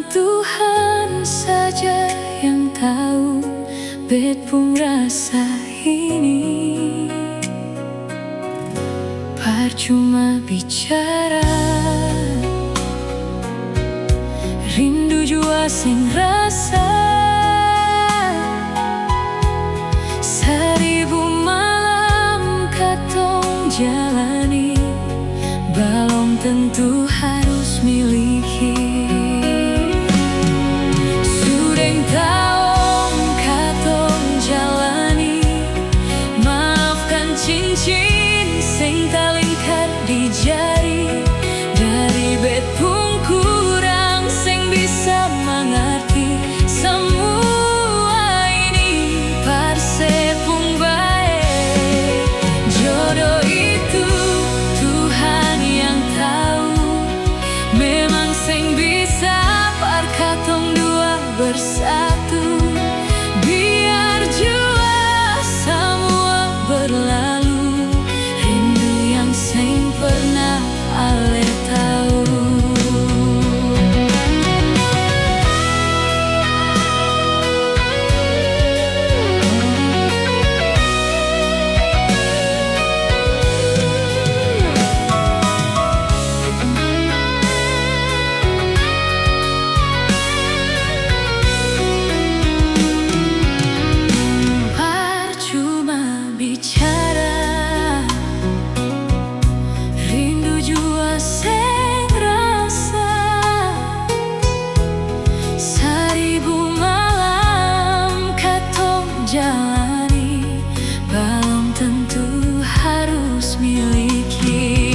Tuhan saja yang tahu bet pun rasa ini. Percuma bicara, rindu jua sing rasa. Seribu malam katong jalani, belum tentu harus miliki. Sudah tahun katong jalani, maafkan cincin sing talingkat di jari. Dari bet pun kurang sing bisa mengerti semua ini. Parse pun baik, jodoh itu Tuhan yang tahu. Memang sing bisa par katong dua bersatu. Biar jua semua berlalu, rindu yang sing pernah ale tahu. Percuma bicara, rindu jua sing rasa. Seribu malam katong jalani, belum tentu harus miliki.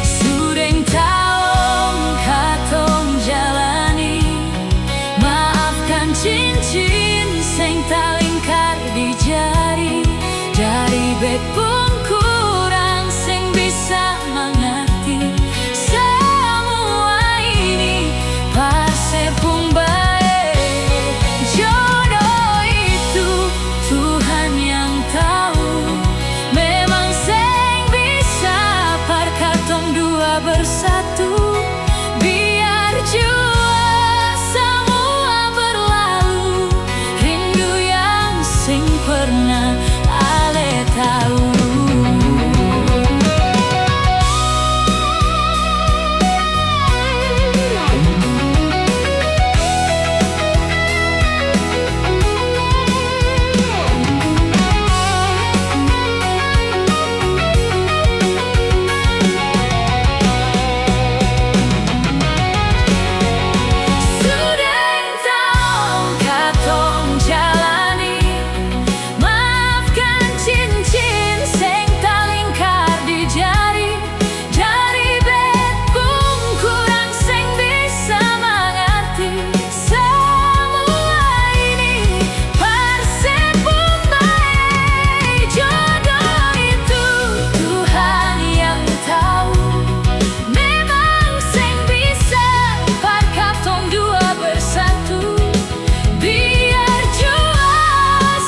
Sudah tahun katong jalani, maafkan cincin sing talingkar di jari. Dari bet pun kurang sing bisa mengerti semua ini. Parse pun baik, jodoh itu Tuhan yang tahu. Memang sing bisa par katong dua bersatu. Biar jua semua berlalu, rindu yang sing pernah ale tahu. Sudah tahun katong jalani, maafkan cincin sing talingkar di jari. Dari bet pun kurang sing bisa mengerti semua ini. Parse pun baik, jodoh itu Tuhan yang tahu. Memang sing bisa par katong dua bersatu. Biar jua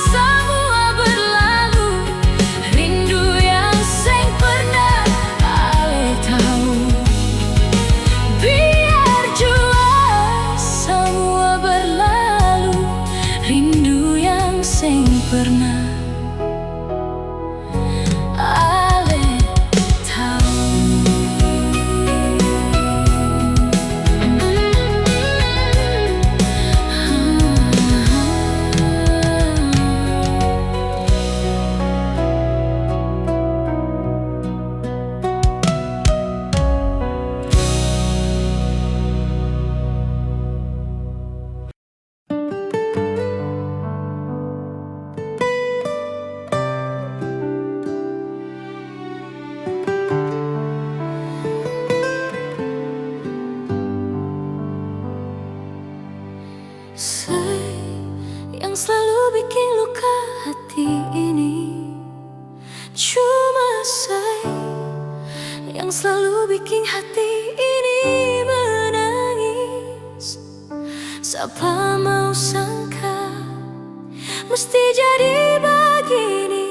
semua berlalu, rindu yang sing pernah ale tahu. Biar jua semua berlalu, rindu yang sing pernah ale tahu. Yang selalu bikin luka hati ini, cuma yang selalu bikin hati ini menangis. Siapa mau sangka mesti jadi begini.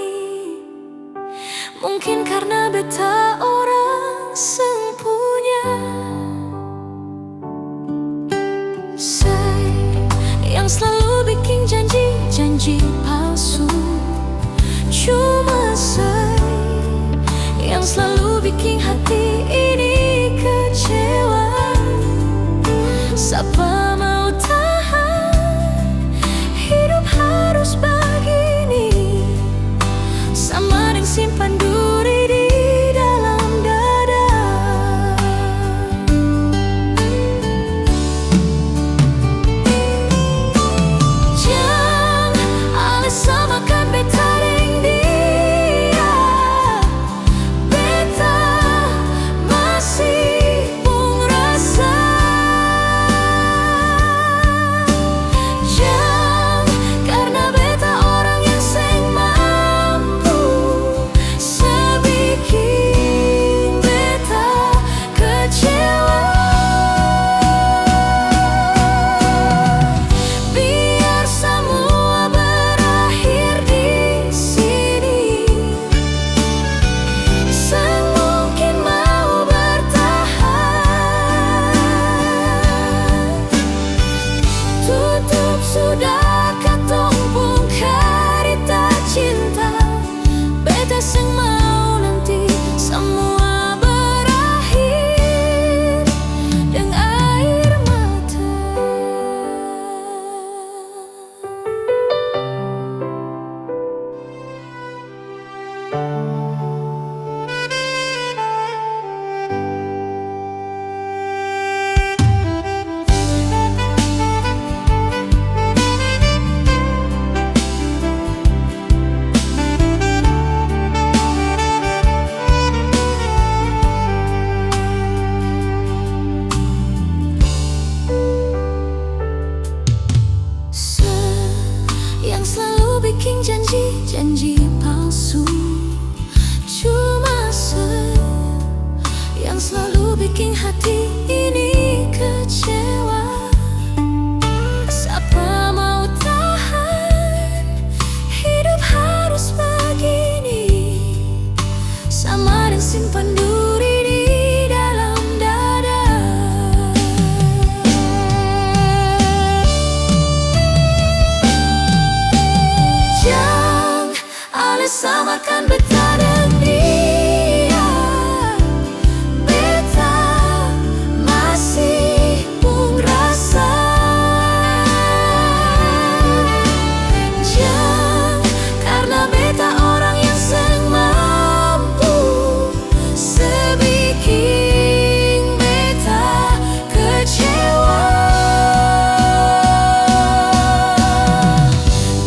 Mungkin karena beta orang sempunya. janji palsu. Cuma saya yang selalu bikin hati ini kecewa. Siapa mau tahan hidup harus begini, sama dengan simpan duri di dalam dada. Jangan alas samakan beta deng dia. Beta masih pun rasa. Jangan karena beta orang yang seng mampu, sebikin beta kecewa. Biar semua berakhir di sini, semungkin mau bertahan. Tutup sudah katong pun cerita cinta. Beta seng mau nanti semua berakhir dengan air mata. Yang selalu bikin janji palsu. Cuma yang selalu bikin hati ini kecewa. Siapa mau tahan hidup harus begini, sama dengan simpan duri di dalam dada. Jangan alas samakan beta deng dia. Beta masih pun rasa. Jangan karena beta orang yang seng mampu, sebikin beta kecewa.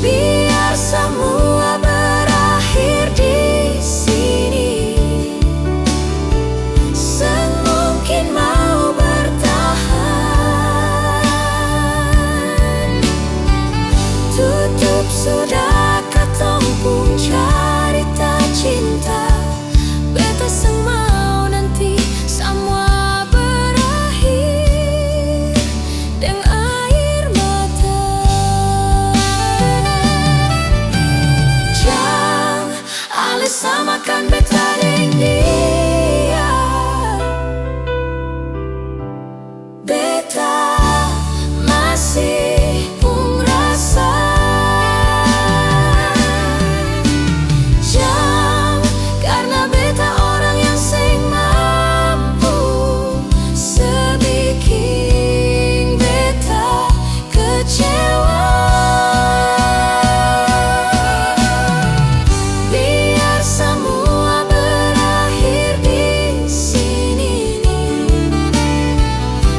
Biar semua berakhir di sini, semungkin mau bertahan. Tutup sudah katong pun cerita cinta. Beta seng mau nanti semua berakhir dengan air mata. Jangan alas samakan beta deng dia. Beta masih pun rasa. Jangan karena beta orang yang seng mampu, sebikin beta kecewa. Biar semua berakhir di sini,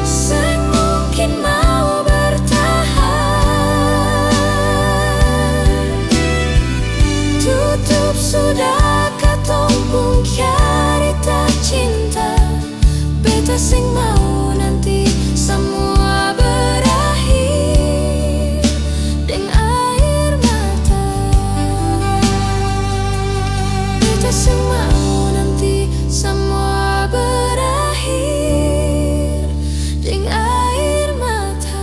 semungkin mau bertahan. Tutup sudah katong pun cerita cinta. Beta seng mau nanti semua berakhir dengan air mata. Beta seng mau nanti semua berakhir dengan air mata.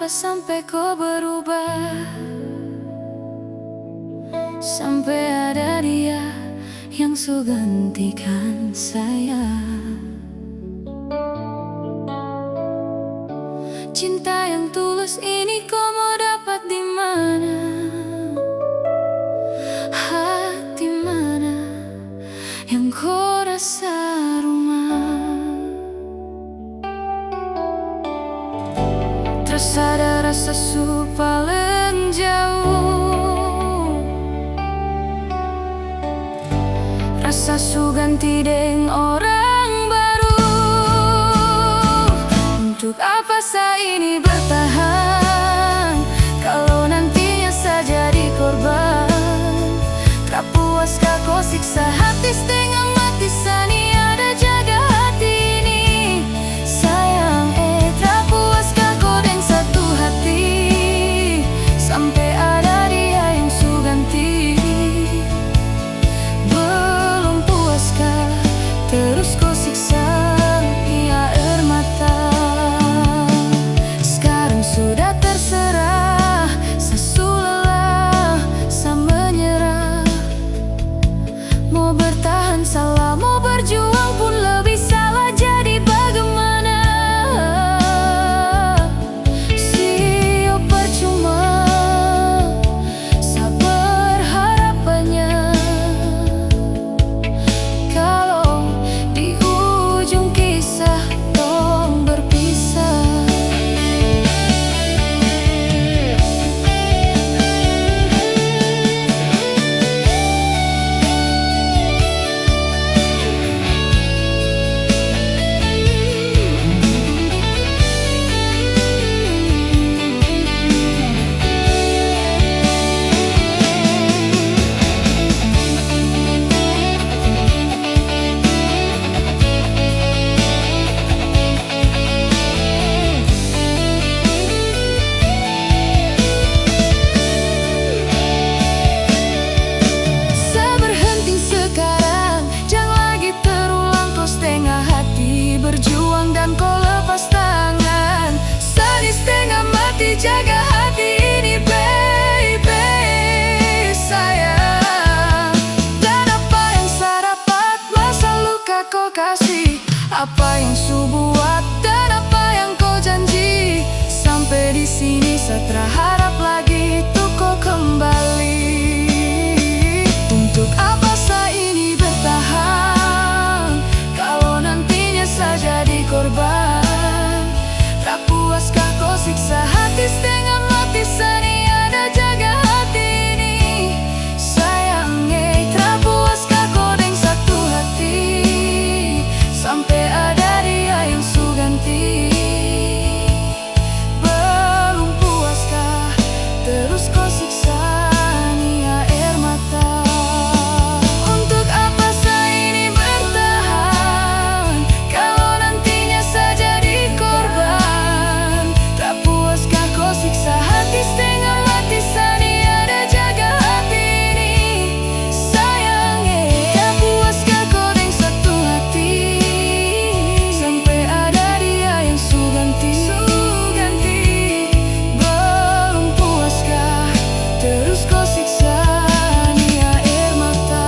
apa sampai kau berubah? Sampai ada dia yang su gantikan saya. Cinta yang tulus ini kau mau dapat di mana? Hati mana yang kau rasa rumah? Terus ada rasa su paling jauh, rasa su ganti deng orang baru. Untuk apa saya ini bertahan kalau nantinya saya jadi korban? Tak puaskah kau siksa hati setengah mati, sani ada jaga hati ini. Sayang tak puaskah kau deng satu hati sampai ada dia yang su ganti? Belum puaskah terus kau siksa ia air mata? Sekarang sudah terserah, saya lelah, saya menyerah. Mau bertahan salah, mau berjuang pun lebih salah. Jadi bagaimana? Sio percuma, saya berharapannya kalau di ujung kisah tong berpisah. Saya berhenti sekarang, jangan lagi terulang. Kau setengah hati berjuang dan kau lepas tangan. Sedih setengah mati jaga hati ini baby sayang. Dan apa yang saya dapat, masa luka kau kasih? Apa yang su buat dan apa yang kau janji? Sampai di sini saya terharap lagi tuh kau kembali. Untuk apa saya ini bertahan kalau nantinya saya jadi korban? Tak puaskah kau siksa hati setengah mati, sani ada jaga hati ini. Sayang tak puaskah kau deng satu hati sampai ada dia yang su ganti? Belum puaskah terus kau siksa nia air mata? Untuk apa saya ini bertahan kalau nantinya saya jadi korban? Tak puaskah kau siksa hati setengah mati, sani ada jaga hati ini. Sayang tak puaskah kau deng satu hati sampai ada dia yang su ganti? Belum puaskah terus kau siksa nia air mata?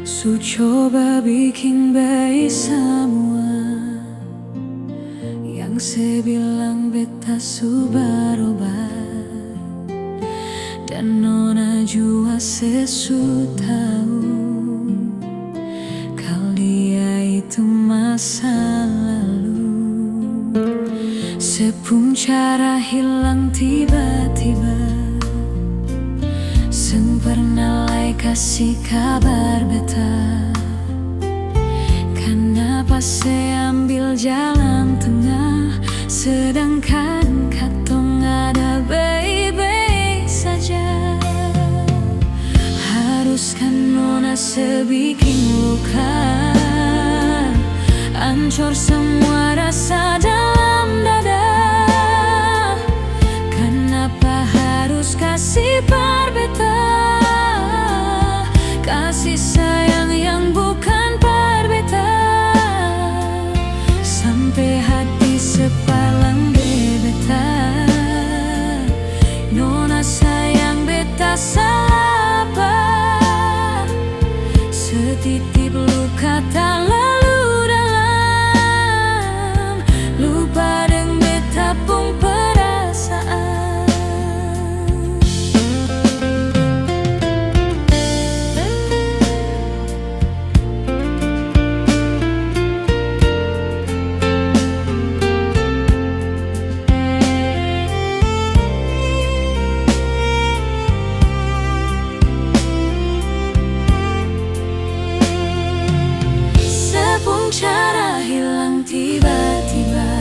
Su coba bikin baik semua yang saya bilang beta su berubah. dan nona jua tahu kalau dia itu masa lalu. Sepuncara hilang tiba-tiba, seng pernah lai kasih kabar beta. Kenapa saya ambil jalan tengah, sedangkan katong ada baik-baik saja. Haruskan nona sebikin luka, hancur semua rasa dalam dada. Kenapa harus kasih beta kasih sayang yang bukan beta, sampai hati sepalang beta. Nona sayang beta salah apa? Setitip luka tak lalu dalam, lupa deng beta pun perasaan. Cara hilang tiba-tiba,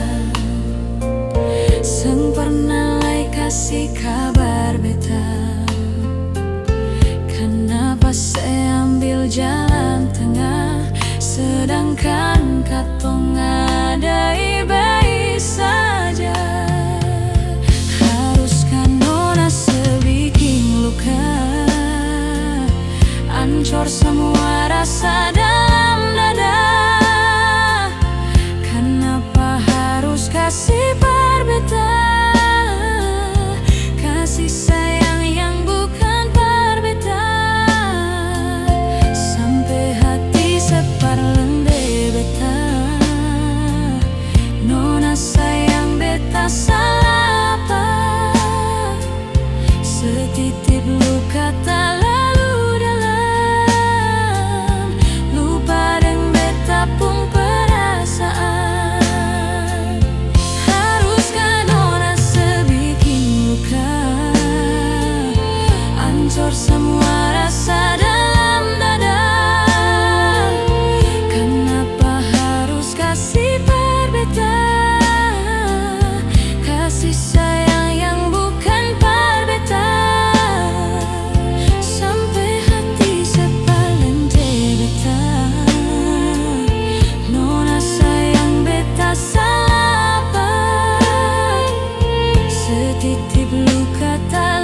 seng pernah lai kasih kabar beta. Kenapa saya ambil jalan tengah, sedangkan katong ada baik saja. Haruskan nona sebikin luka, hancur semua rasa dalam dada. Kasih beta kasih sayang yang bukan beta, sampai hati separleng beta. Nona sayang beta salah apa? Setitip luka tak lalu dalam, lupa deng beta pun perasaan. Semua rasa dalam dada. Kenapa harus kasih beta kasih sayang yang bukan beta, sampai hati sepaling beta. Nona sayang beta salah apa? Setitip luka tak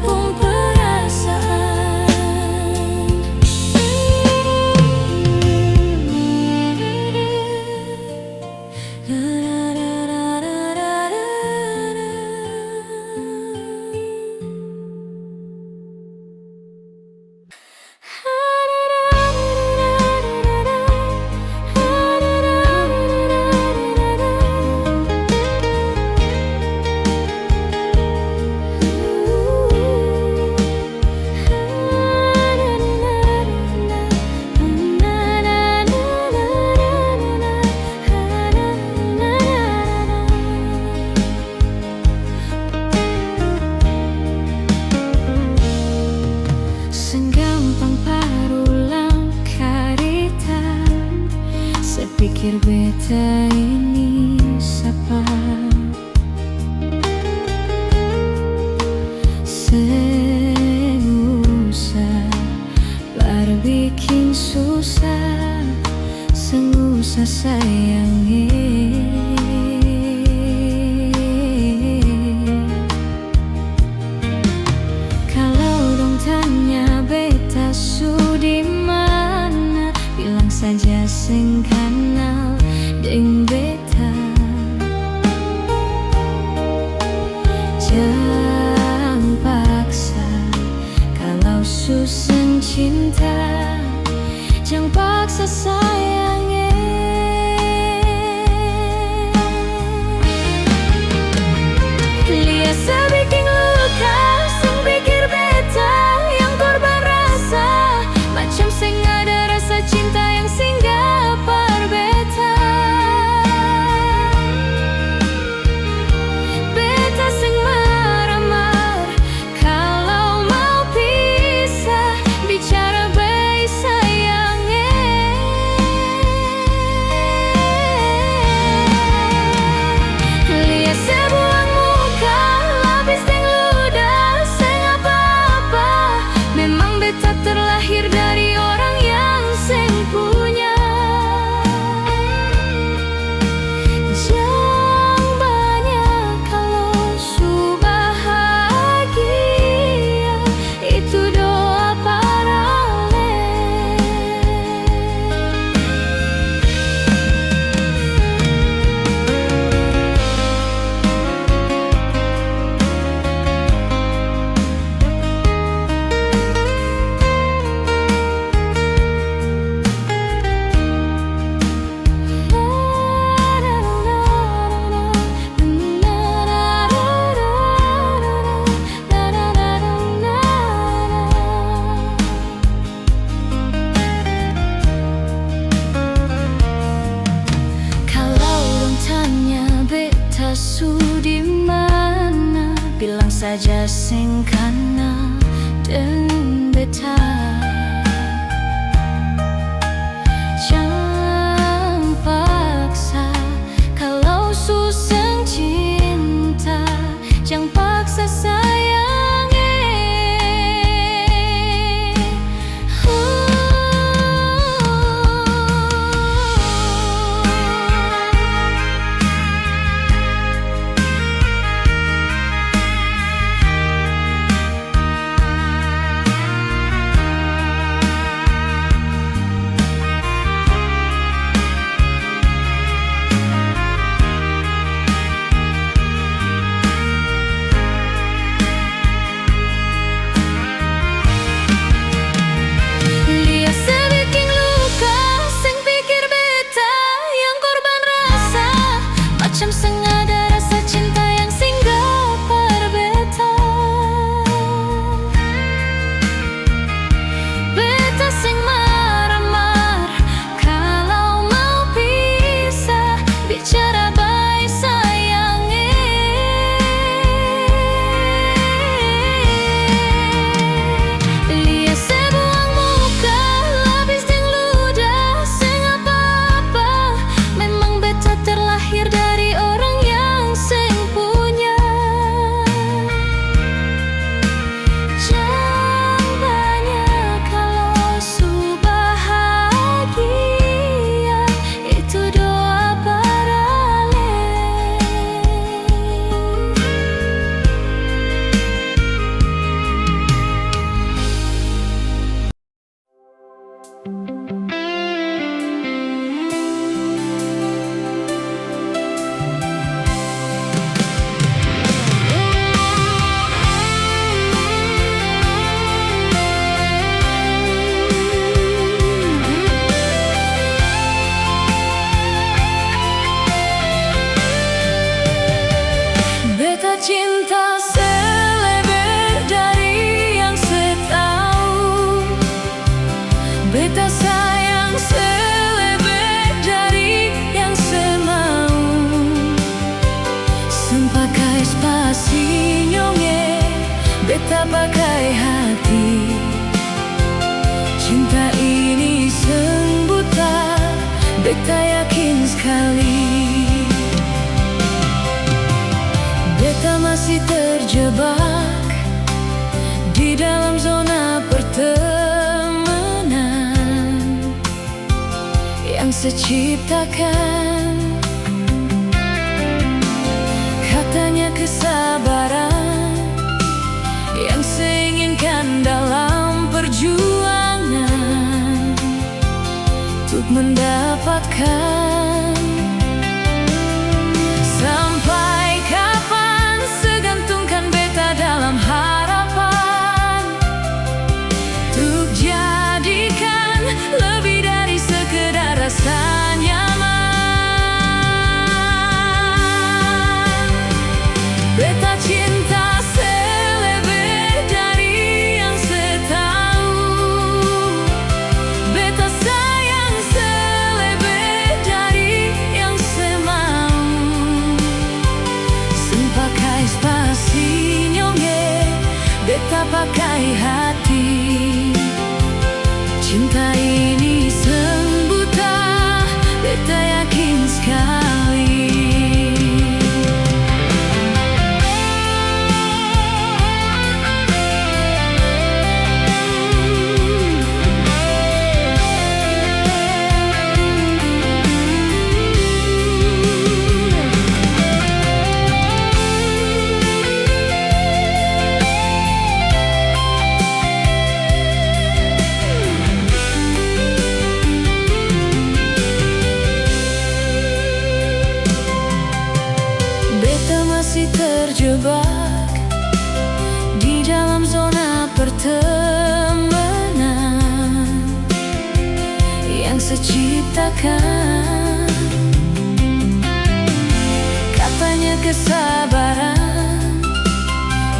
pun perasaan. Pikir beta ini siapa? Sengusah berbikin susah, sengusah sayangi. Kalau dong tanya beta sudi mana, bilang saja sing kenal deng beta. Jangan paksa kalau susah cinta, jangan paksa sayangnya. sing kana den beta. Jangan paksa kalau susah cinta, jangan paksa sayangi. Macam sengaja rasa cinta yang singgah berbeta. Beta sing marah-marah kalau mau pisah, bicara baik sayangi. Lihat sebuang muka labis dan ludah sing apa-apa. Memang beta terlahir dari orang yang sing punya. Jangan banyak kalau su bahagia, itu doa barale. Beta cinta selebih dari yang setahu. Beta sayang selebih dari yang semau. Sempakai spasi nyonge, beta pakai hati. Cinta ini seng buta, beta yakin sekali. Beta masih terjebak di dalam zona pertemanan yang seciptakan. Katanya kesabaran yang seinginkan dalam perjuangan untuk mendapatkan. Sampai kapan segantungkan beta dalam harapan untuk jadikan lebih dari sekedar rasa nyaman. Beta cinta selebih dari yang setahu. Beta sayang selebih dari yang semau. Sempakai spasi nyonge, beta pakai hati. Cinta ini seng buta, beta yakin sekali. Terjebak di dalam zona pertemanan yang seciptakan. Katanya kesabaran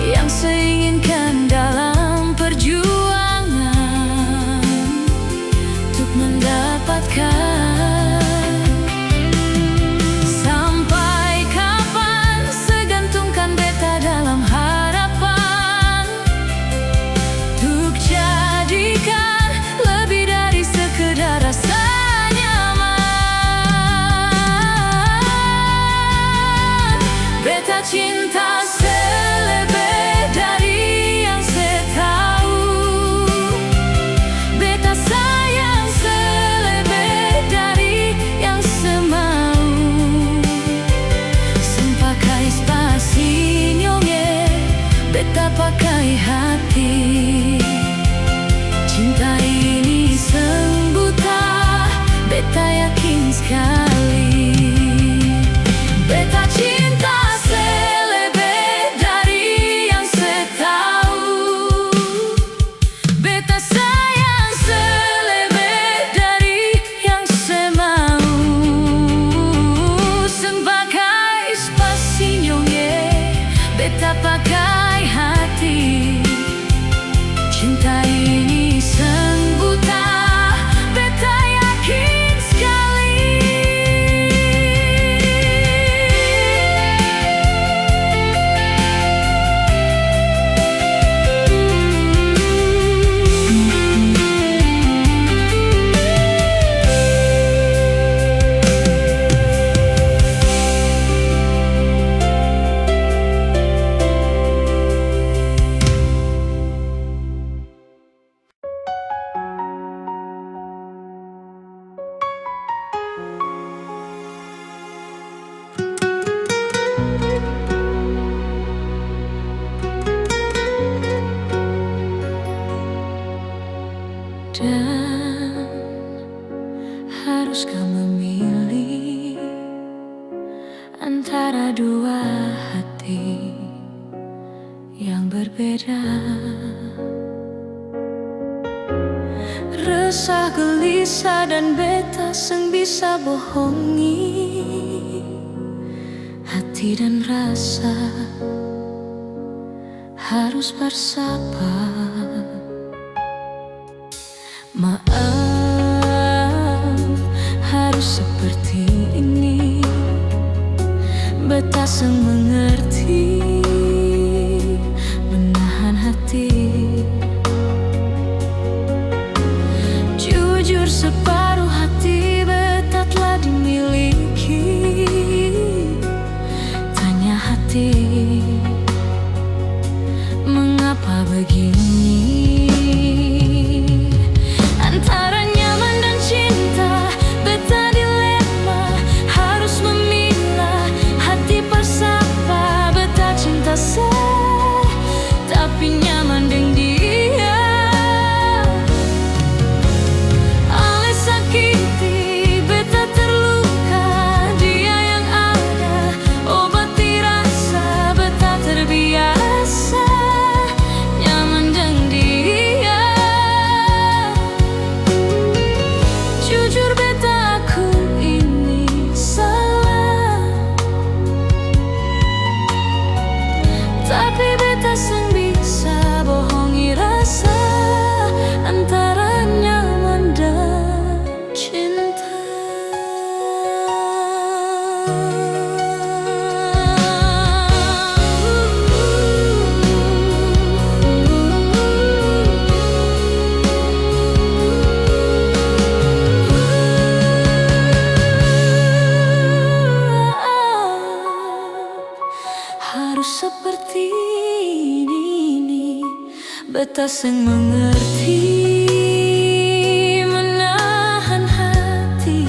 yang seinginkan dalam perjuangan untuk mendapatkan. Sampai kapan segantungkan beta dalam harapan Beta sayang selebih dari yang semau. Sebagai spasinya beta pakai hati. Cinta ini seng buta, beta yakin sekali. Dan haruskah memilih antara dua hati yang berbeda? Resah, gelisah, dan beta seng bisa bohongi hati dan rasa harus bersabar. Maaf, harus seperti ini. Beta seng mengerti menahan hati. Jujur separuh hati beta telah dimiliki. Tanya hati, mengapa begini? Antara nyaman dan cinta, beta dilema, harus memilah hati bersapa. Beta cinta tapi nyaman dengan dia. Oleh sakiti, beta terluka, dia yang ada obati rasa. Beta terbiasa nyaman dengan dia. Jujur beta aku ini salah, tapi beta seng bisa bohongi rasa antara nyaman dan cinta. Harus seperti ini, beta seng mengerti menahan hati.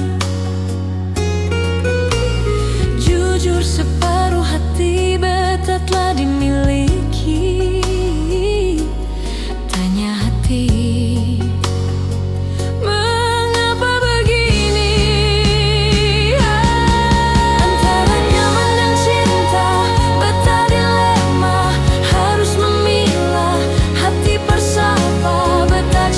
Jujur separuh hati beta telah dimiliki. Tanya hati, mengapa begini? Antara nyaman dan cinta, beta dilema, harus memilah hati bersapa. Beta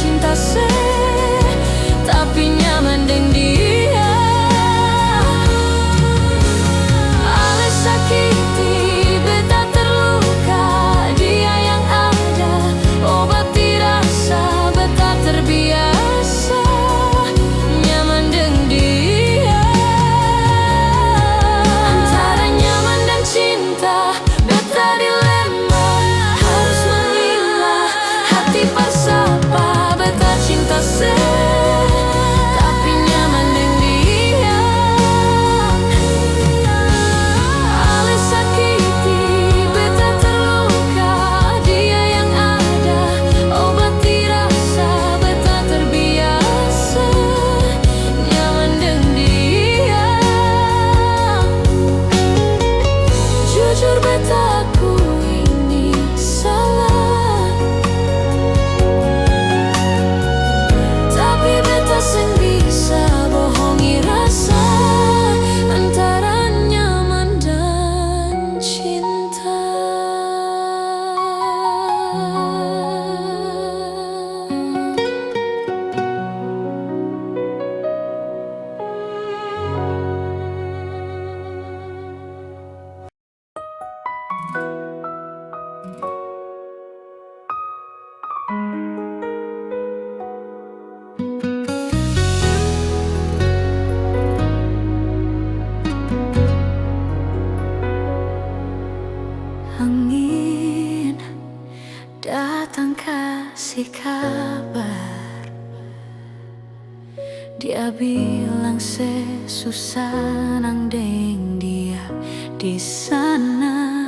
Dia bilang sesusah nang deng dia di sana.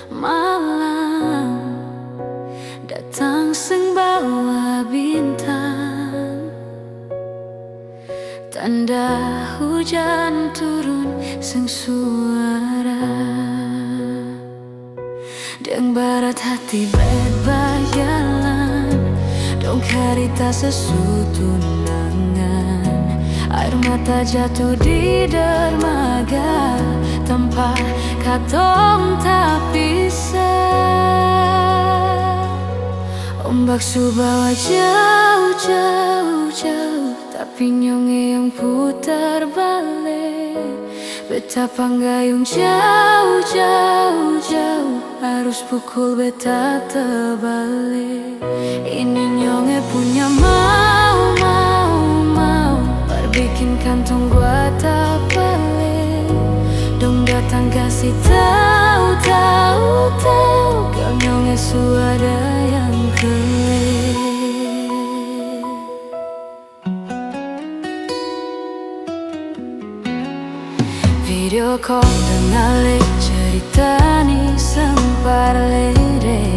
Malam datang sing bawa bintang, tanda hujan turun sing suara. Deng barat hati berbayalan, dong karita sesutunangan. Air mata jatuh di dermaga, tempat katong tak bisa. Ombak subawa jauh, jauh, jauh, tapi nyonge yang putar balik. Beta panggayung jauh, jauh, jauh, harus pukul beta terbalik. Ini nyonge punya mau, mau, mau, bikin kantong gua tak balik. Dong datang kasih tahu, tahu, tahu, kau nyonge suara yang kelik. Video call dengar cerita ni sempar lede,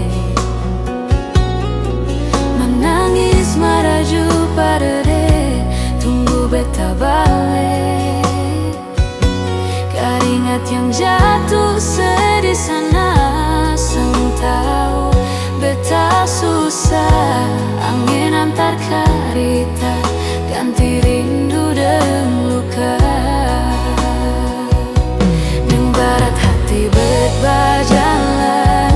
menangis maraju pada de, tunggu beta balik. Keringat yang jatuh sedih sana, sang tahu beta susah. Angin antar karita, ganti rindu dan luka. Neng barat hati berjalan,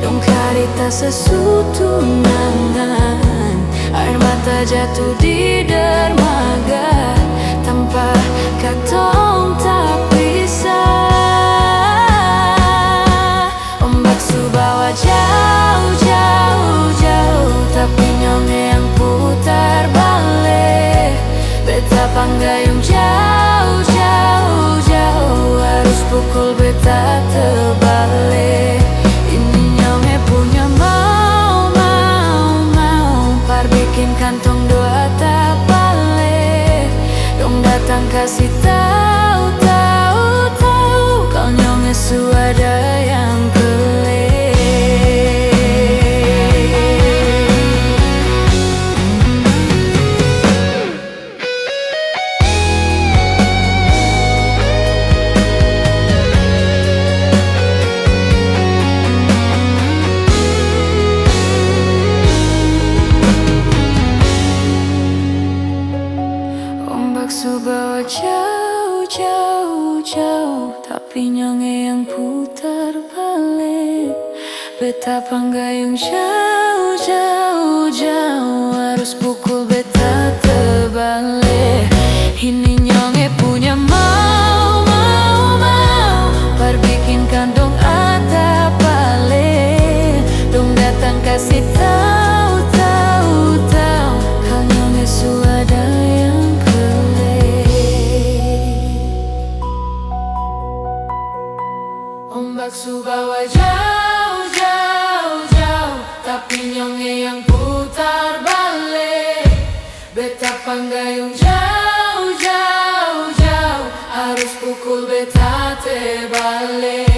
dong karita sesutunangan. Air mata jatuh di dermaga, tanpa katong tak bisa. Ombak subawa jauh, jauh, jauh, tapi nyonge yang putar balik. Beta panggayung jauh, jauh, jauh, harus pukul beta terbalik. Ini nyonge punya bikin kantong doa tak balik. Dong datang kasih tahu, tahu, tahu, kau nyonge suada yang kelik. Subawa jauh, jauh, jauh, tapi nyonge yang putar balik. Beta panggayung jauh, jauh, jauh, harus pukul beta terbalik. Ini nyonge punya mau, mau, mau, perbikin kantong atap balik. Dong datang kasih tahu, tahu, tahu, kau nyonge suada yang ombak subawa jauh, jauh, jauh, tapi nyonge yang putar balik. Beta panggayung jauh, jauh, jauh, harus pukul beta terbalik.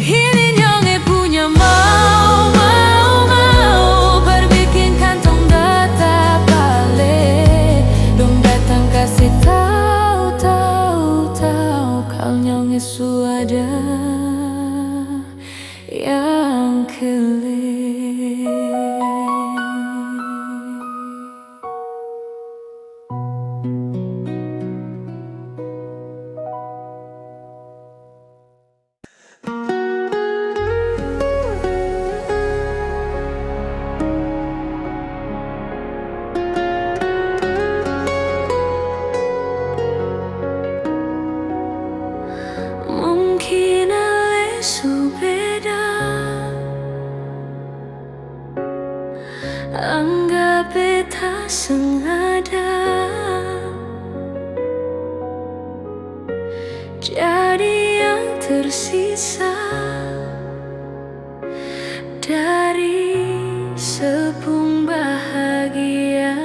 Ini nyonge punya mau, mau, mau, perbikin kantong data balik. Dong datang kasih tahu, tahu, tahu, kau nyonge suada yang kelik. Mungkin lesu beda, anggap beta sengaja, jadi yang tersisa dari sepung bahagia.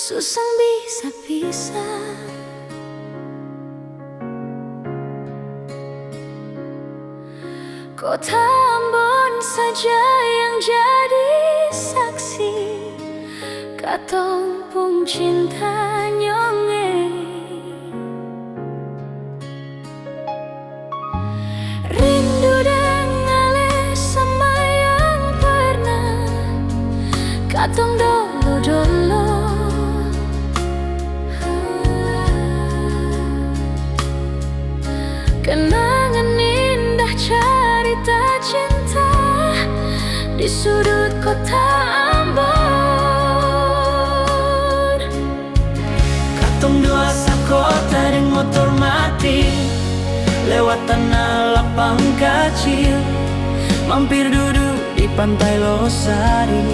susah bisa-bisa. Kota Ambon saja yang jadi saksi, katong pun cinta nyonge. Rindu dan ngale sama yang pernah katong dulu-dulu. Kenangan indah cerita cinta di sudut kota Ambon. Katong dua sakota deng motor mati, lewat tanah lapang kecil, mampir duduk di pantai Losari.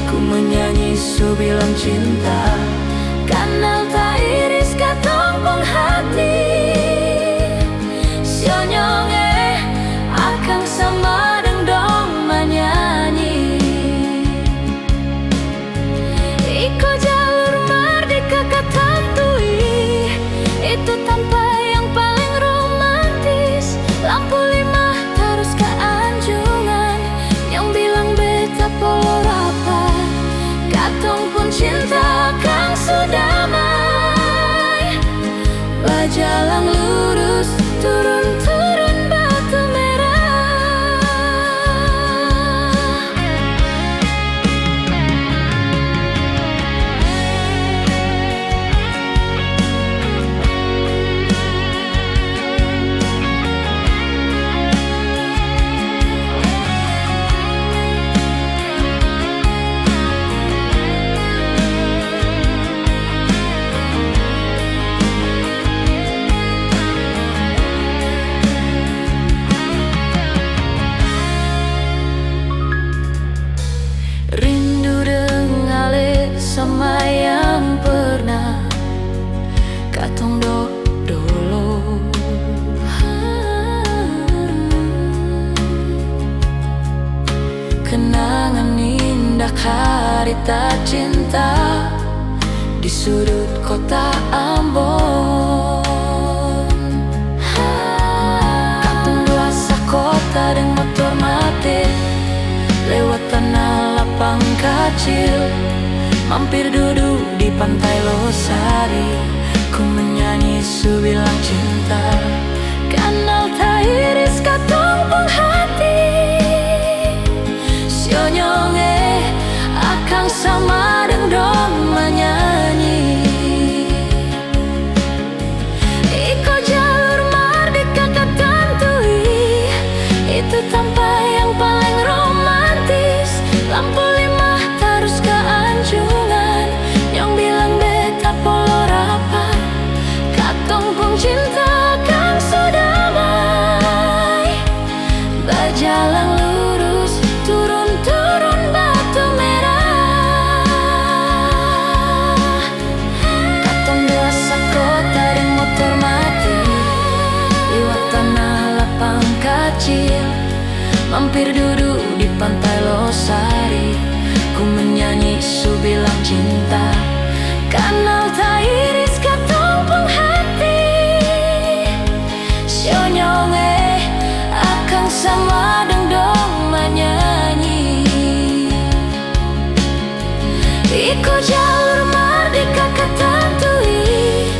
Ku menyanyi su bilang cinta, Kanal tak iris katong pung hati. Sionyonge akang sama deng dong menyanyi. Iko jalur merdeka katantui, itu tanpa yang paling romantis. Lampu 5 terus ke Anjungan, yang bilang beta polo rapat. Katong pun cinta kang sudamai, bajalang lurus turun-turun batu merah. Rindu dengale sama yang pernah katong dulu. Kenangan indah harita cinta di sudut kota Ambon. Katong dua sakota deng motor mati, lewat tanah lapang kecil, mampir duduk di pantai Losari. Ku menyanyi su bilang cinta, kanal tak iris katong pung hati. Sionyonge akang sama deng dong menyanyi. Iko jalur merdeka katantui, itu tanpa yang paling romantis. Lampu 5 terus ke Anjungan, yang bilang beta polo rapat. Katong pun cinta kang sudamai, bajalang lurus turun-turun batu merah. Katong dua sakota deng motor mati, lewat tanah lapang kecil, mampir duduk di pantai Losari. Ku menyanyi su bilang cinta, kanal tak iris katong pung hati. Sionyonge akang sama deng dong menyanyi. Iko jalur merdeka katantui,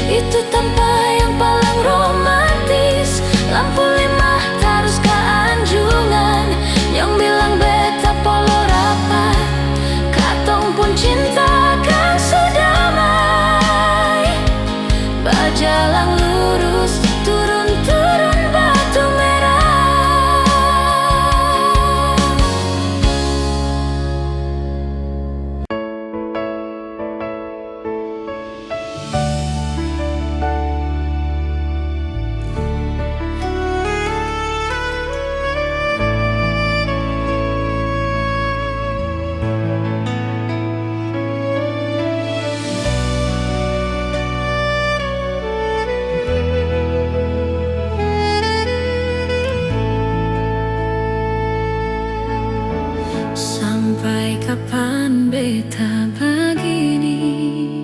itu tanpa yang paling romantis. Lampu 5 terus ke Anjungan, yang bilang beta polo rapat. Katong pun cinta kang sudamai, bajalang lurus turun-turun batu merah. Sampai kapan beta begini?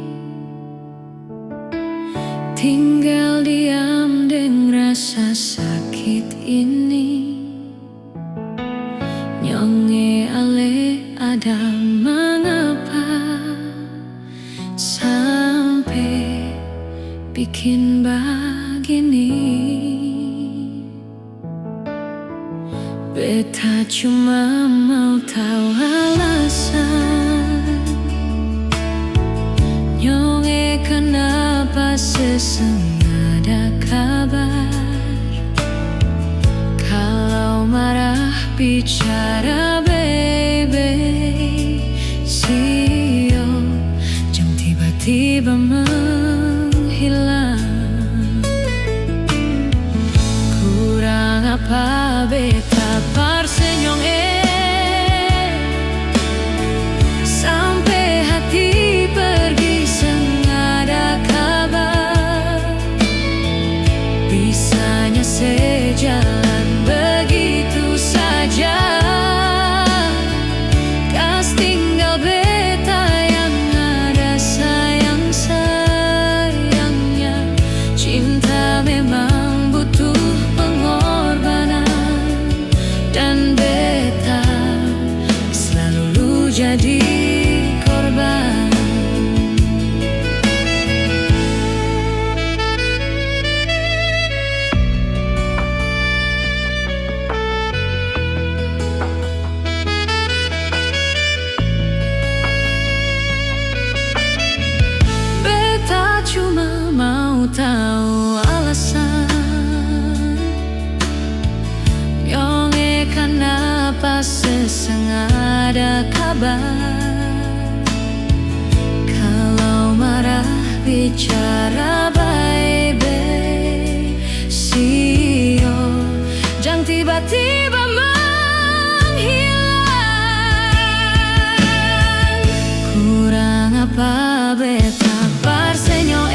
Nyonge ale ada mengapa sampai bikin begini. Beta cuma mau tahu alasan Nyonge kenapa seseng ada kabar. Kalau marah bicara baby, sio jam tiba-tiba menghilang. Kurang apa beta parsenyong sampai hati pergi sengada kabar. Bisanya sejalan begitu saja, kas tinggal beta yang ada sayang-sayangnya. Cinta memang butuh pengorbanan, dan beta selalu jadi korban. Beta cuma mau tahu alasan Nyonge kenapa seseng ada kabar. Kalau marah bicara baby, sio jangan tiba-tiba menghilang. Kurang apa beta parsenyo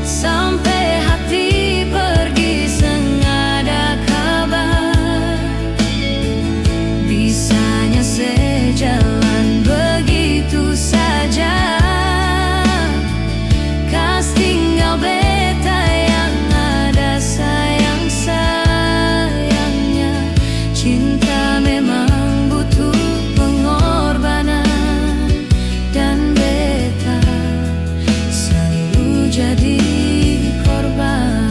sampai hati pergi sengada kabar. Bisanya sejalan begitu saja, kas tinggal beta yang ada sayang-sayangnya. Cinta memang butuh pengorbanan, dan beta selalu jadi korban.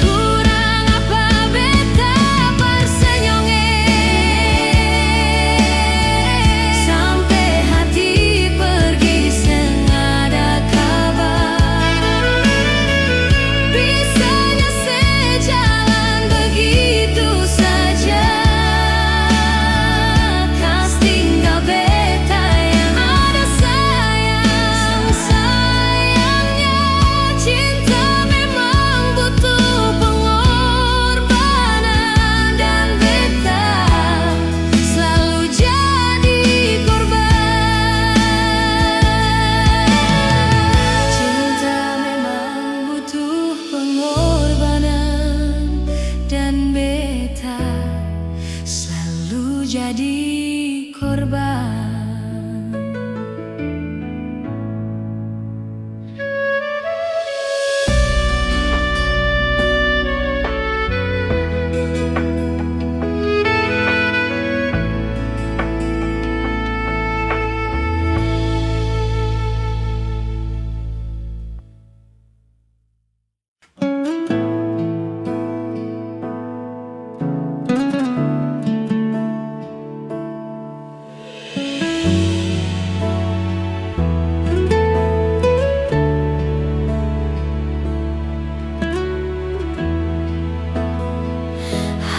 Kurang apa beta parsenyong sampai hati pergi sengada kabar. Bisanya sejalan begitu saja, kas tinggal beta yang ada sayang-sayangnya. Cinta memang butuh pengorbanan, dan beta selalu jadi korban. Cinta memang butuh pengorbanan, dan beta selalu jadi korban.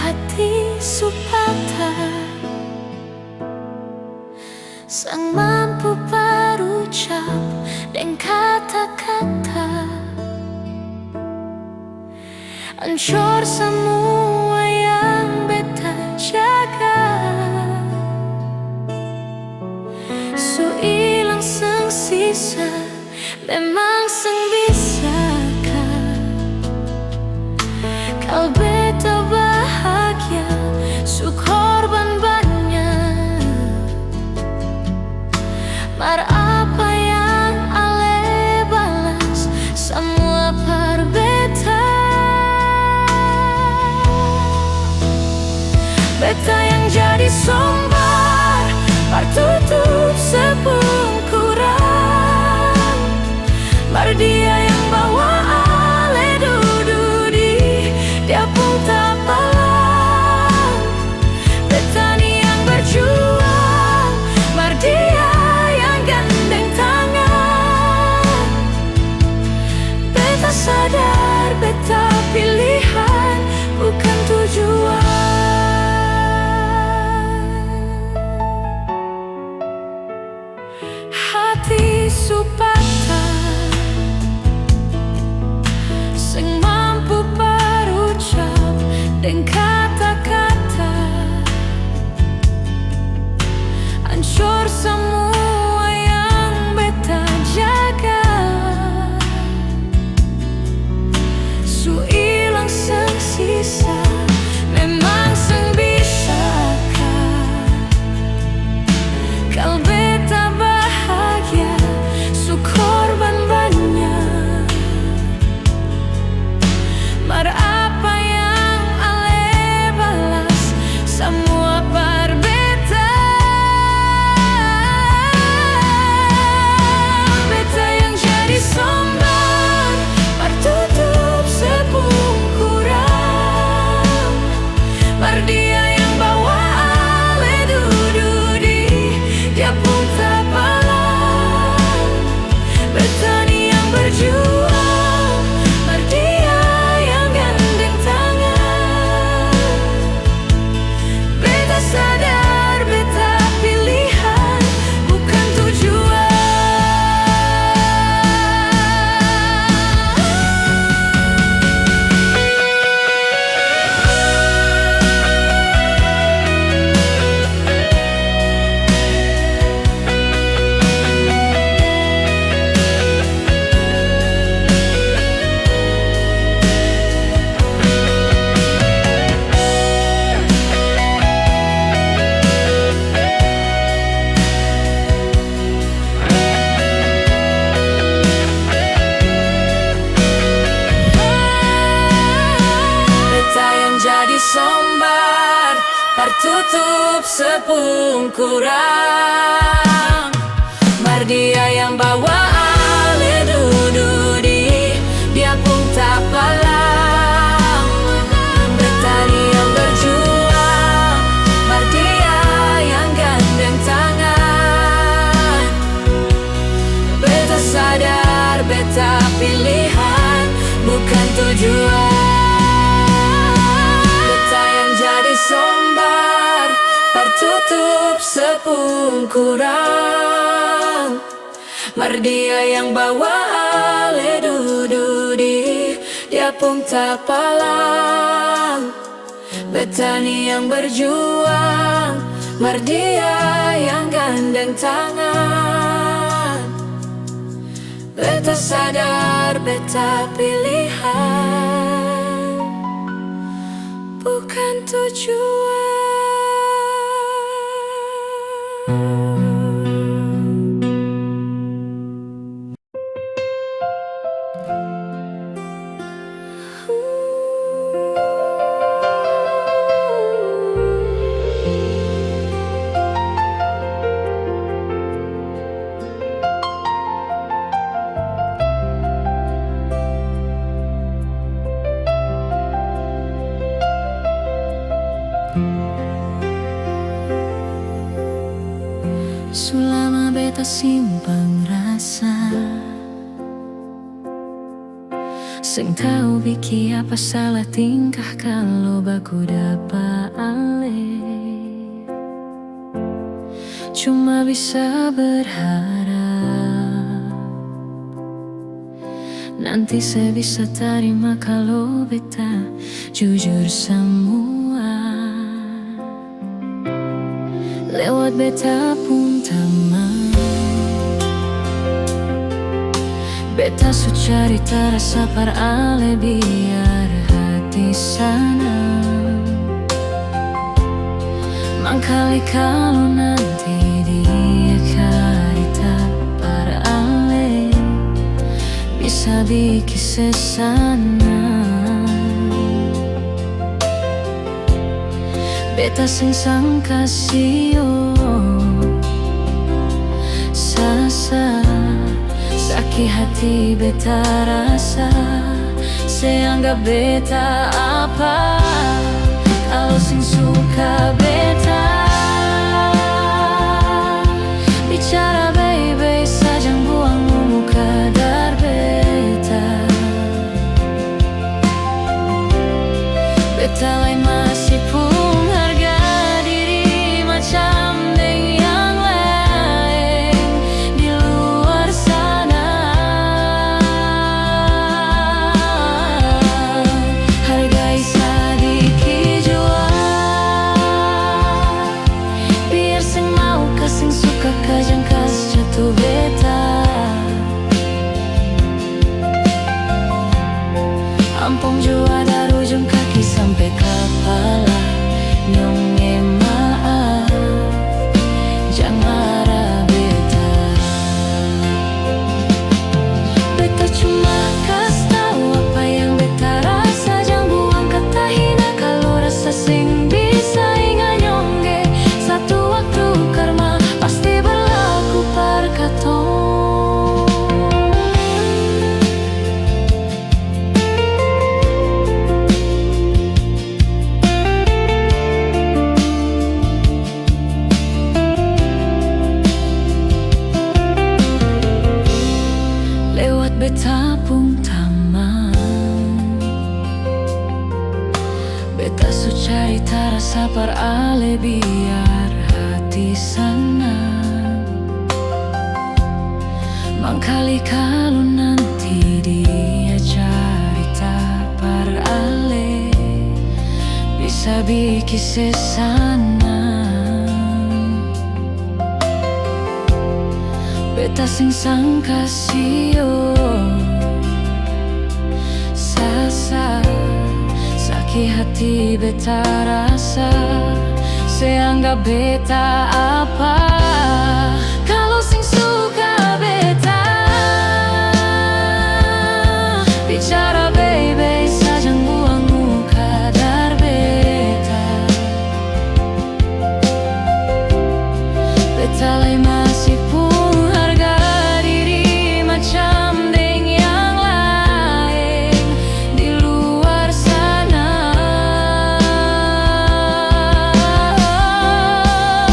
Hati supatah sang mampu berucap dan kata-kata, hancur semua yang beta jaga. Su ilang seng sisa, memang seng bisakah kau beta bahagia, su korban banyak. Mar apa yang ale balas semua par beta. beta yang jadi sombar, partutup sepungkuran. Mar dia yang bawa ale dududi, dia pun tak palang. Beta ni yang berjuang, mar dia yang gandeng tangan. Beta sadar, beta pilihan, bukan tujuan. Hati supatan sing mampu berucap dengan kata-kata, hancur semua yang beta jaga. Su ilang sang sisa, memang sang bisakah kal beta bahagia, su korban banyak. Mar apa yang ale balas, semua par beta. Beta yang jadi sombar, partutup sepungkuran. Mar dia yang bawa ale dududi, dia pun tak palang. Beta ni yang berjuang, mar dia yang gandeng tangan. Beta sadar, beta pilihan, bukan tujuan. Beta yang jadi sombar, partutup sepungkuran. Mar dia yang bawa ale dududi, dia pun tak palang. Beta ni yang berjuang, mar dia yang gandeng tangan. Beta sadar, beta pilihan, bukan tujuan. Beta yang jadi sombar, partutup sepungkuran. Mar dia yang bawa ale dududi, dia pun tak palang. Beta ni yang berjuang, mar dia yang gandeng tangan. Beta sadar, beta pilihan, bukan tujuan. Selama beta simpang rasa, sing tahu biki apa salah tingkah kalau baku dapa ale. Cuma bisa berharap nanti saya bisa terima kalau beta jujur semua. Lewat beta pun tamang, beta su cari terasa par ale biar hati senang. Mangkali kalau nanti dia karita par ale, bisa bikin sesana. Beta sing sangka sio Sasa sakit hati beta rasa Seanggap beta apa Kalau sing suka beta Bicara baik-baik saja buang muka dar beta Beta lain masih pun harga diri macam deng yang lain di luar sana. Hargai sedikit jua biar sing mau kasing suka kajang kas jatuh beta. Ampung jua dari ujung kaki sampai kepala Nyonge maaf Jangan marah beta Beta cuma kasih tahu apa yang beta rasa Jangan buang kata hina kalau rasa sing bisa ingat nyongge Satu waktu karma pasti berlaku per katong Beta pun taman Beta su cari rasa par ale biar hati senang Mangkali kalau nanti dia cerita par ale Bisa bikin sesana Beta sing sangka sio Sasa sakit hati beta rasa Seanggap beta apa Kalau sing suka beta Bicara baik-baik saja buang muka dar beta Beta lain masih pun macam deng yang lain di luar sana.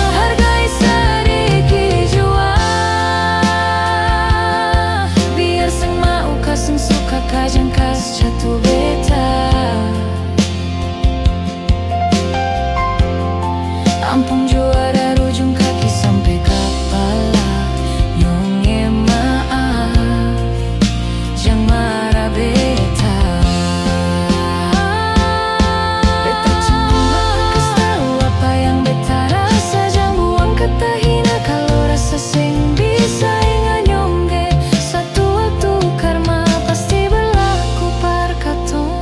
Hargai sedikit jua biar sing mau kasing suka kajang kas jatuh beta. Ampung jua dari ujung kaki sampai kepala Nyonge maaf Jangan marah beta Beta cuma kasih tahu apa yang beta rasa Jangan buang kata hina kalau rasa sing bisa ingat nyongge Satu waktu karma pasti berlaku par katong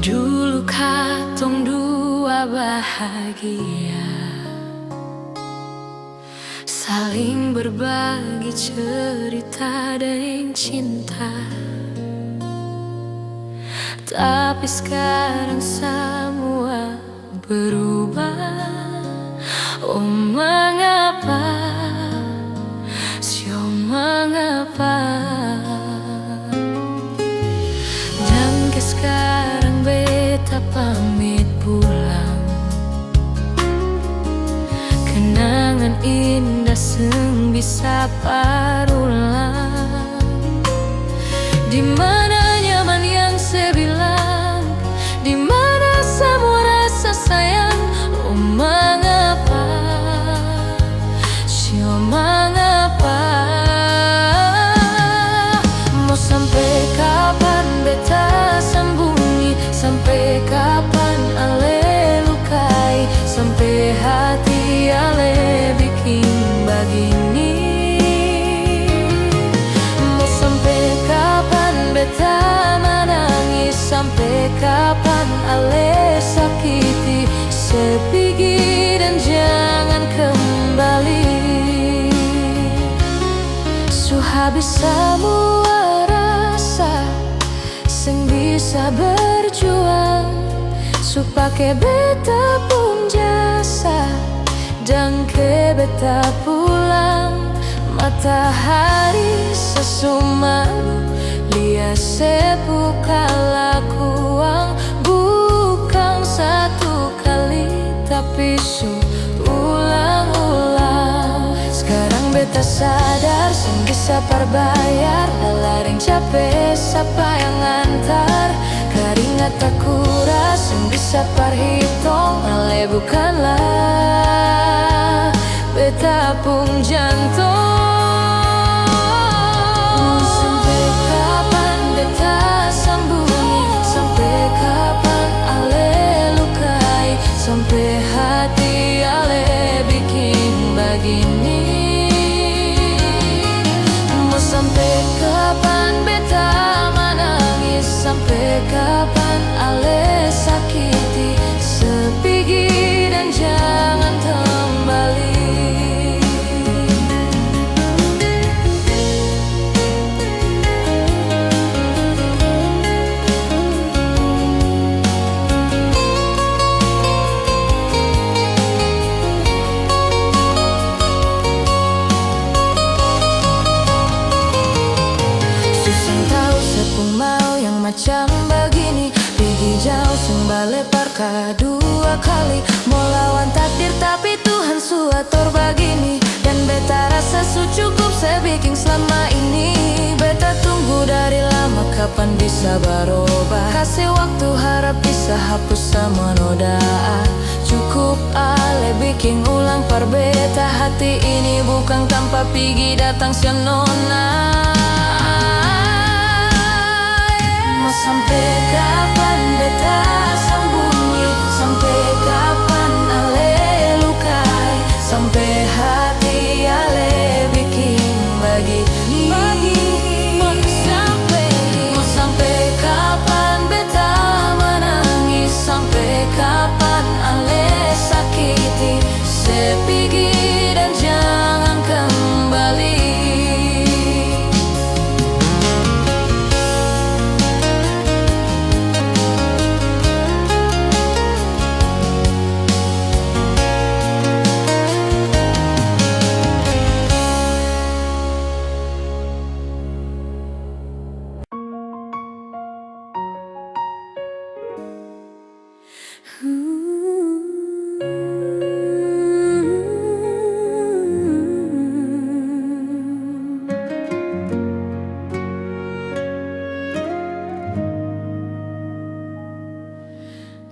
Dulu katong dua bahagia Saling berbagi cerita dan cinta Tapi sekarang semua berubah Oh mengapa Sio mengapa Dan ke sekarang beta pamit pulang Kenangan indah seng bisa parulang Di mana nyaman yang sebilang Di mana semua rasa sayang Oh mengapa Sio mengapa Mau sampai kapan beta sembunyi Sampai kapan ale lukai Sampai kapan ale sakiti sepigi dan jangan kembali. Su habis semua rasa sing bisa berjuang, su pake beta pun jasa dan ke beta pulang. Matahari sesumalu lia sepu kalakuang, bukan satu kali tapi su ulang-ulang. Sekarang beta sadar sing bisa perbayar lalaring capek siapa yang antar keringat tak kuras sing bisa perhitung ale bukanlah beta pun jantung. Sampai kapan beta sambungi, sampai kapan ale lukai, sampai hati ale bikin begini. Mau sampai kapan beta menangis, sampai kapan ale sakiti sepigi dan jangan kembali. Macam begini, pergi jauh sing balepar dua kali. Mau lawan takdir tapi Tuhan su atur begini. Dan beta rasa su cukup sebiking selama ini. Beta tunggu dari lama kapan bisa berubah. Kasih waktu harap bisa hapus semua noda. Cukup ale bikin ulang par beta. Hati ini bukan tanpa pergi datang si nona. Sampai kapan beta sembunyi, sampai kapan ale lukai, sampai hati ale bikin begini. Mau sampai kapan beta menangis, sampai kapan ale sakiti sepigi dan jangan kembali.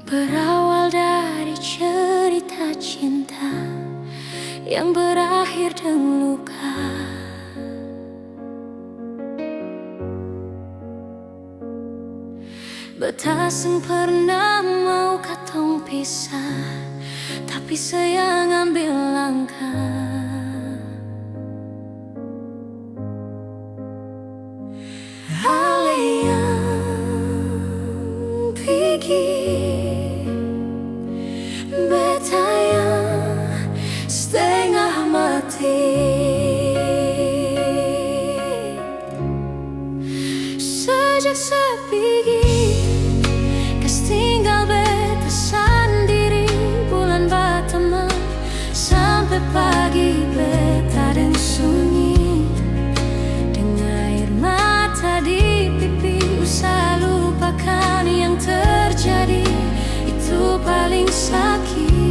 Berawal dari cerita cinta yang berakhir dengan luka. Beta sing pernah mau katong pisah, tapi saya ngambil langkah. Ale yang pergi, beta yang setengah mati. Sejak saya pergi, kas tinggal beta sendiri. Bulan Batamang sampai pagi beta dan sunyi. Dengan air mata di pipi, usah lupakan yang terjadi. Itu paling sakit.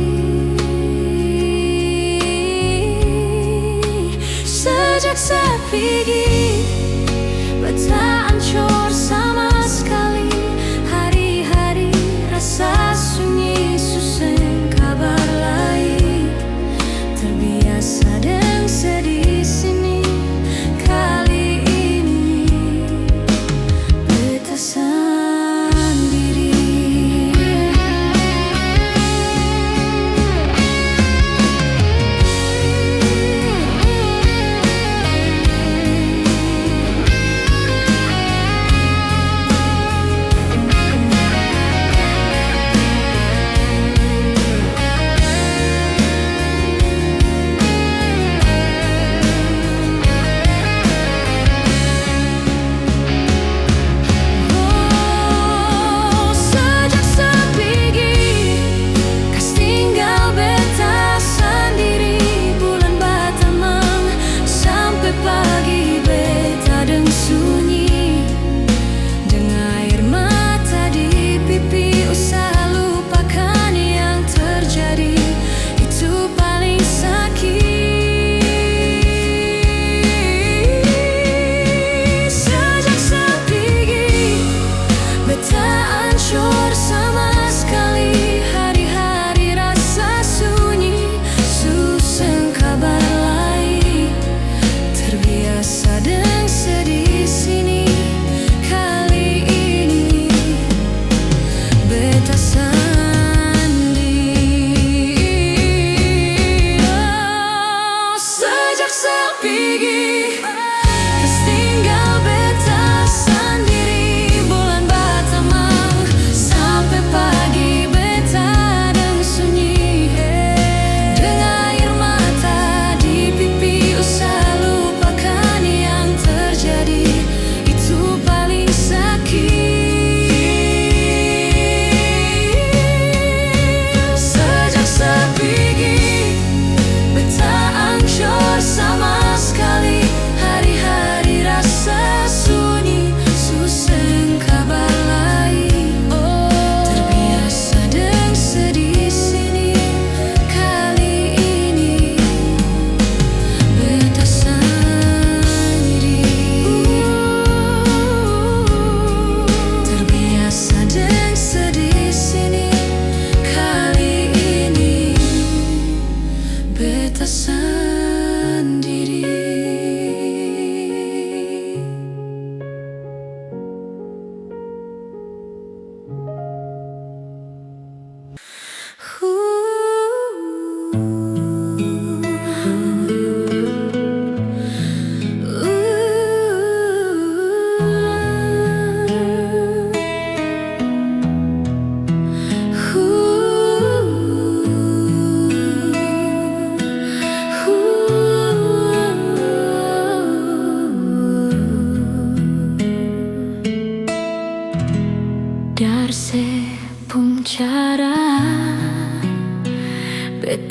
Sejak saya pergi, beta hancur sama sekali. Hari-hari rasa sunyi, susah kabar lain. Terbiasa dengan sedih sini. Kali ini beta sendiri.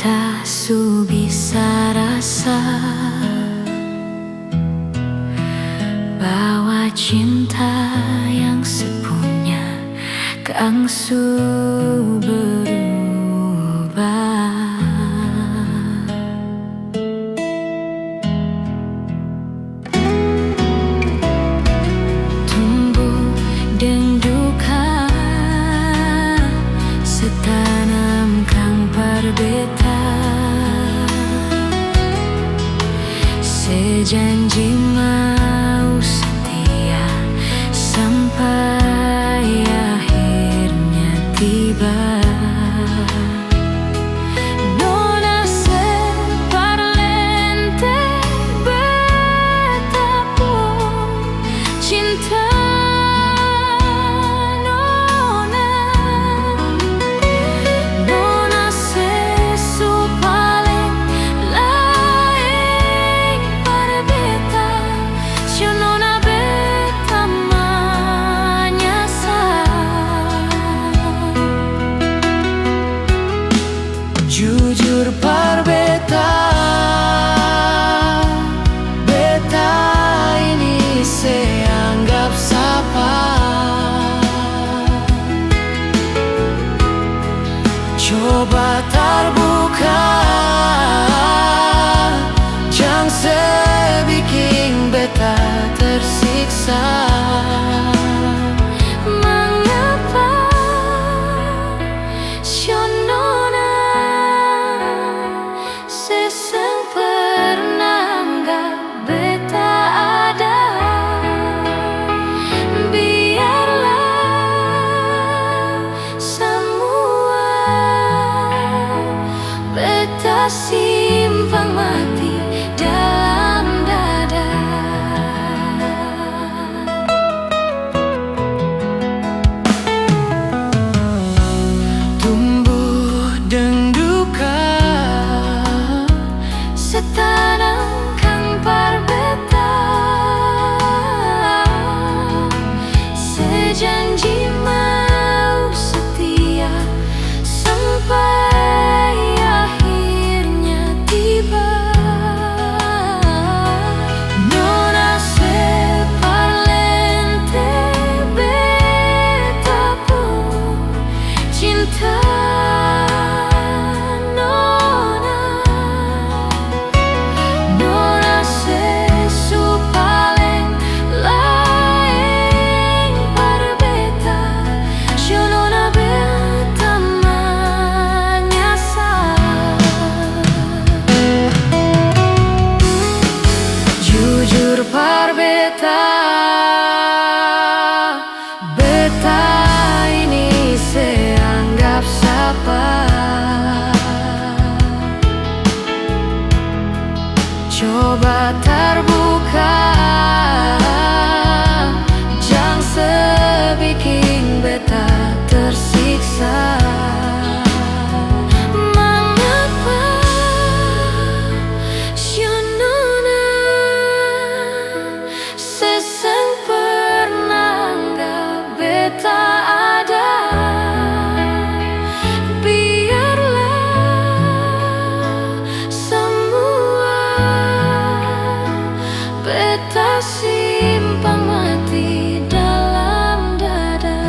beta su bisa rasa bahwa cinta yang sepunya kang su berubah. Tumbuh deng duka setanam kang parbeta, sejanji mau setia sampai akhirnya tiba. Nona se parlente betapun cinta nona. Nona se su paling lain para beta, si nona beta menyasar. Jujur par beta, beta ini seanggap sapa. Coba terbuka, jangan sebikin beta tersiksa. Mengapa Shonona seseng pernah nggak beta ada? Biarlah semua beta simpang mati dalam dada. Tumbuh deng duka Setanang kang parbeta, sejanji mau setia sampai akhirnya tiba. Nona se parlente beta pun cinta nona. Nona se su paling lain para beta, si nona beta menyasar. jujur par beta, beta ini seanggap sapa. Coba terbuka, jangan sebikin beta tersiksa. Mengapa Shonona seseng pernah nggak beta ada? Biarlah semua beta simpang mati dalam dada.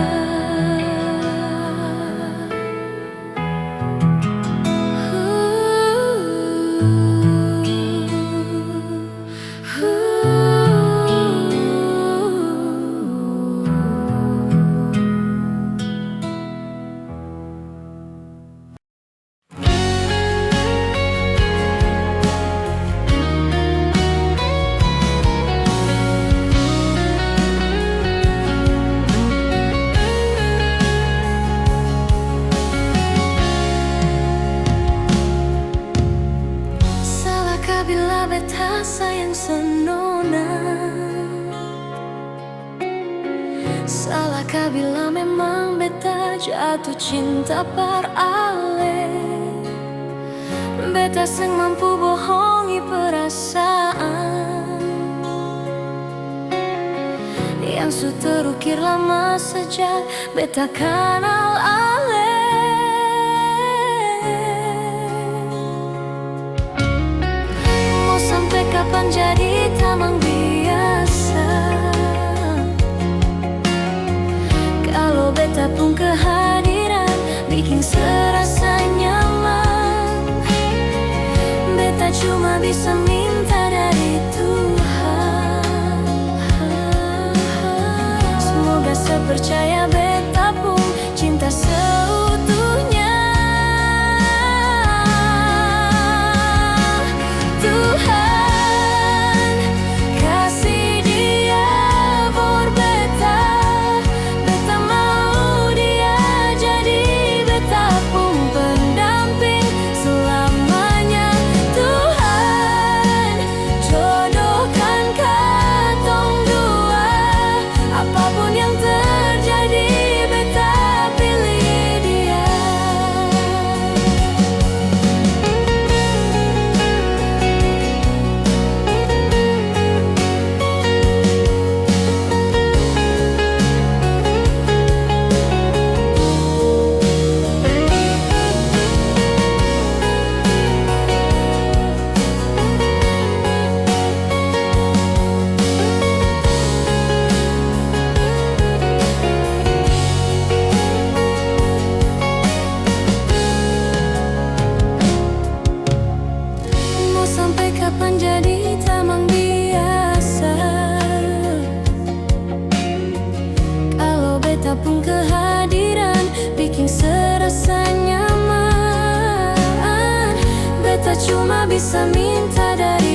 Salahkah bila beta sayang senona? Salahkah bila memang beta jatuh cinta par ale? Beta seng mampu bohongi perasaan yang su terukir lama sejak beta kenal ale. jadi tamang biasa. Kalau beta pun kehadiran bikin serasa nyaman. Beta cuma bisa minta dari Tuhan. Semoga sepercaya beta pun cinta seutuhnya. Tuhan kasih dia for beta. Beta mau dia jadi beta pun pendamping selamanya. Tuhan jodohkan katong dua. Apapun yang terjadi beta pilih dia. Mau sampai kapan jadi tamang biasa? Kalau beta pun kehadiran bikin serasa nyaman. Beta cuma bisa minta dari